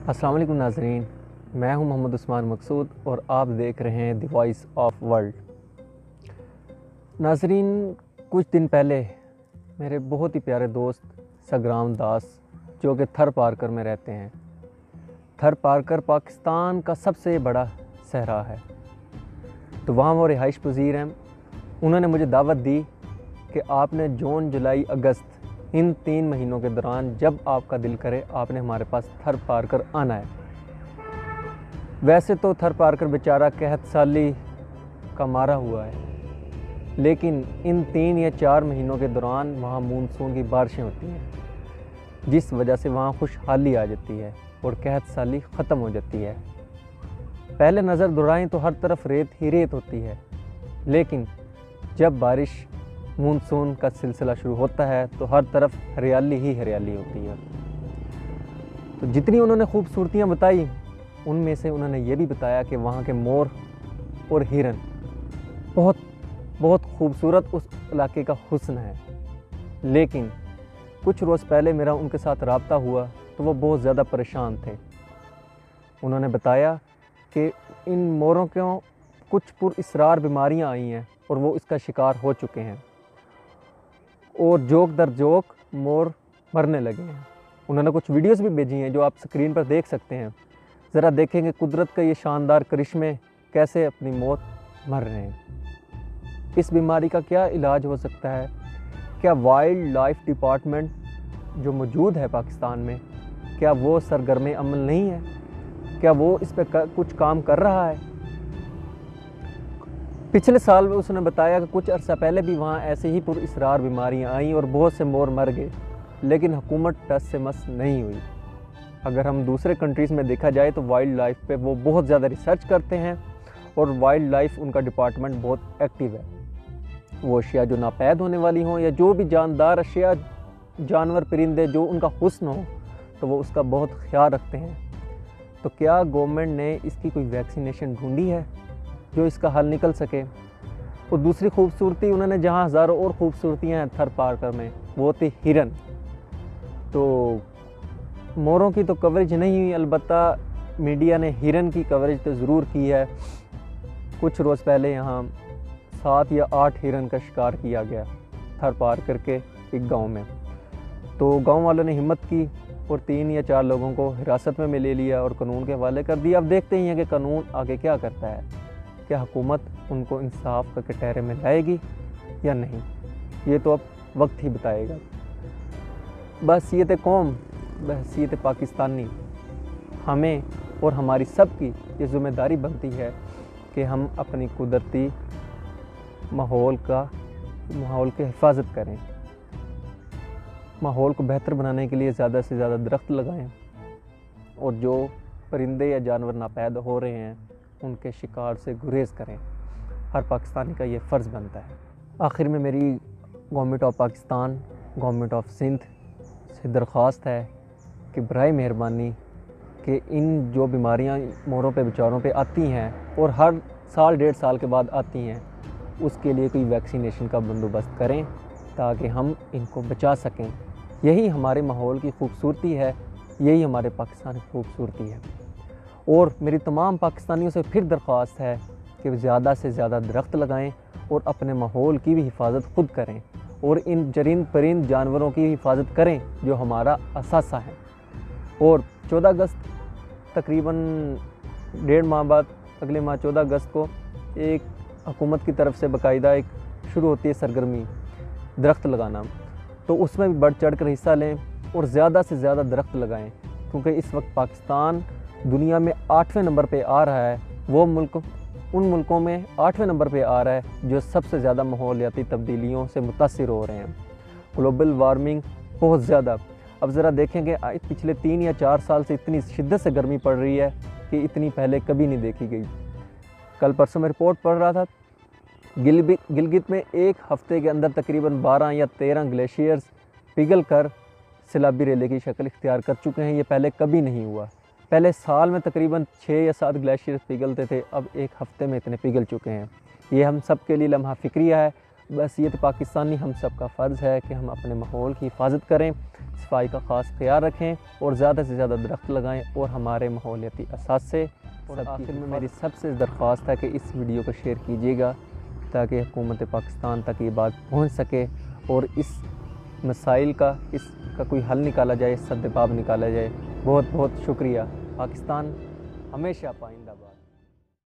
अस्सलाम वालेकुम नाज़रीन, मैं हूं मोहम्मद उस्मान मकसूद और आप देख रहे हैं द वॉइस ऑफ वर्ल्ड। नाज़रीन, कुछ दिन पहले मेरे बहुत ही प्यारे दोस्त सग्राम दास, जो कि थर पारकर में रहते हैं। थर पारकर पाकिस्तान का सबसे बड़ा सहरा है, तो वहाँ वो रिहाइश पज़ीर हैं। उन्होंने मुझे दावत दी कि आपने जून, जुलाई, अगस्त इन 3 महीनों के दौरान जब आपका दिल करे आपने हमारे पास थर पारकर आना है। वैसे तो थर पारकर बेचारा कहत साली का मारा हुआ है, लेकिन इन 3 या 4 महीनों के दौरान वहाँ मानसून की बारिशें होती हैं, जिस वजह से वहाँ खुशहाली आ जाती है और कहत साली ख़त्म हो जाती है। पहले नज़र दौड़ाएं तो हर तरफ रेत ही रेत होती है, लेकिन जब बारिश मानसून का सिलसिला शुरू होता है तो हर तरफ हरियाली ही हरियाली होती है। तो जितनी उन्होंने खूबसूरतियाँ बताई, उनमें से उन्होंने ये भी बताया कि वहाँ के मोर और हिरन बहुत बहुत खूबसूरत उस इलाके का हुस्न है। लेकिन कुछ रोज़ पहले मेरा उनके साथ रब्ता हुआ तो वो बहुत ज़्यादा परेशान थे। उन्होंने बताया कि इन मोरों को कुछ पुरअसरार बीमारियाँ आई हैं और वो इसका शिकार हो चुके हैं और जोक दर जोक मोर मरने लगे हैं। उन्होंने कुछ वीडियोस भी भेजी हैं जो आप स्क्रीन पर देख सकते हैं। ज़रा देखेंगे कुदरत का ये शानदार करिश्मे कैसे अपनी मौत मर रहे हैं। इस बीमारी का क्या इलाज हो सकता है? क्या वाइल्ड लाइफ डिपार्टमेंट जो मौजूद है पाकिस्तान में, क्या वो सरगर्म अमल नहीं है? क्या वो इस पर कुछ काम कर रहा है? पिछले साल उसने बताया कि कुछ अरसा पहले भी वहाँ ऐसे ही पुरअसरार बीमारियाँ आईं और बहुत से मोर मर गए, लेकिन हुकूमत टस से मस नहीं हुई। अगर हम दूसरे कंट्रीज़ में देखा जाए तो वाइल्ड लाइफ पे वो बहुत ज़्यादा रिसर्च करते हैं और वाइल्ड लाइफ उनका डिपार्टमेंट बहुत एक्टिव है। वो अशिया जो नापैद होने वाली हों या जो भी जानदार अशिया, जानवर, परिंदे जो उनका हुस्न हो, तो वो उसका बहुत ख्याल रखते हैं। तो क्या गवर्नमेंट ने इसकी कोई वैक्सीनेशन ढूंढी है जो इसका हल निकल सके? और दूसरी खूबसूरती, उन्होंने जहाँ हज़ारों और खूबसूरतियाँ हैं थर पारकर में, वो थी हिरन। तो मोरों की तो कवरेज नहीं हुई, अलबत्ता मीडिया ने हिरन की कवरेज तो ज़रूर की है। कुछ रोज़ पहले यहाँ 7 या 8 हिरन का शिकार किया गया थर पारकर के एक गाँव में। तो गाँव वालों ने हिम्मत की और 3 या 4 लोगों को हिरासत में ले लिया और कानून के हवाले कर दिया। अब देखते ही हैं कि कानून आगे क्या करता है। क्या हुकूमत उनको इंसाफ का कटहरे में लाएगी या नहीं, ये तो अब वक्त ही बताएगा। बहसीयत कौम, बहसीयत पाकिस्तानी, हमें और हमारी सब की ये ज़िम्मेदारी बनती है कि हम अपनी कुदरती माहौल की हिफाजत करें। माहौल को बेहतर बनाने के लिए ज़्यादा से ज़्यादा दरख्त लगाएं और जो परिंदे या जानवर नापैद हो रहे हैं उनके शिकार से गुरेज करें। हर पाकिस्तानी का ये फ़र्ज़ बनता है। आखिर में मेरी government of Pakistan, government of Sindh से दरख्वास्त है कि बराए मेहरबानी कि इन जो बीमारियां मोरों पे बेचारों पे आती हैं और हर साल 1.5 साल के बाद आती हैं, उसके लिए कोई वैक्सीनेशन का बंदोबस्त करें ताकि हम इनको बचा सकें। यही हमारे माहौल की खूबसूरती है, यही हमारे पाकिस्तान की खूबसूरती है। और मेरी तमाम पाकिस्तानियों से फिर दरख्वास्त है कि ज़्यादा से ज़्यादा दरख्त लगाएं और अपने माहौल की भी हिफाजत खुद करें और इन चरिंद परिंद जानवरों की हिफाजत करें जो हमारा असासा है। और 14 अगस्त तकरीबन 1.5 माह बाद, अगले माह 14 अगस्त को एक हुकूमत की तरफ से बाकायदा एक शुरू होती है सरगर्मी दरख्त लगाना। तो उसमें भी बढ़ चढ़ कर हिस्सा लें और ज़्यादा से ज़्यादा दरख्त लगाएं, क्योंकि इस वक्त पाकिस्तान दुनिया में 8वें नंबर पे आ रहा है। वो मुल्क उन मुल्कों में 8वें नंबर पे आ रहा है जो सबसे ज़्यादा माहौलियाती तब्दीलियों से मुतासिर हो रहे हैं। ग्लोबल वार्मिंग बहुत ज़्यादा, अब ज़रा देखेंगे पिछले 3 या 4 साल से इतनी शिद्दत से गर्मी पड़ रही है कि इतनी पहले कभी नहीं देखी गई। कल परसों में रिपोर्ट पढ़ रहा था, गिलगित में एक हफ़्ते के अंदर तकरीबन 12 या 13 ग्लेशियर्स पिघल कर सैलाबी रेले की शक्ल इख्तियार कर चुके हैं। ये पहले कभी नहीं हुआ। पहले साल में तकरीबन 6 या 7 ग्लेशियर्स पिघलते थे, अब एक हफ़्ते में इतने पिघल चुके हैं। ये हम सब के लिए लम्हा फ़िक्रिया है। बस ये तो पाकिस्तानी हम सब का फ़र्ज़ है कि हम अपने माहौल की हिफाजत करें, सफाई का ख़ास ख्याल रखें और ज़्यादा से ज़्यादा दरख्त लगाएं और हमारे माहौलियाती असासे। और आखिर में मेरी सबसे दरख्वास्त है कि इस वीडियो को शेयर कीजिएगा ताकि हुकूमत पाकिस्तान तक ये बात पहुँच सके और इस मसाइल का इसका कोई हल निकाला जाए, सद्दबाब निकाला जाए। बहुत बहुत शुक्रिया। पाकिस्तान हमेशा पाइंदाबाद।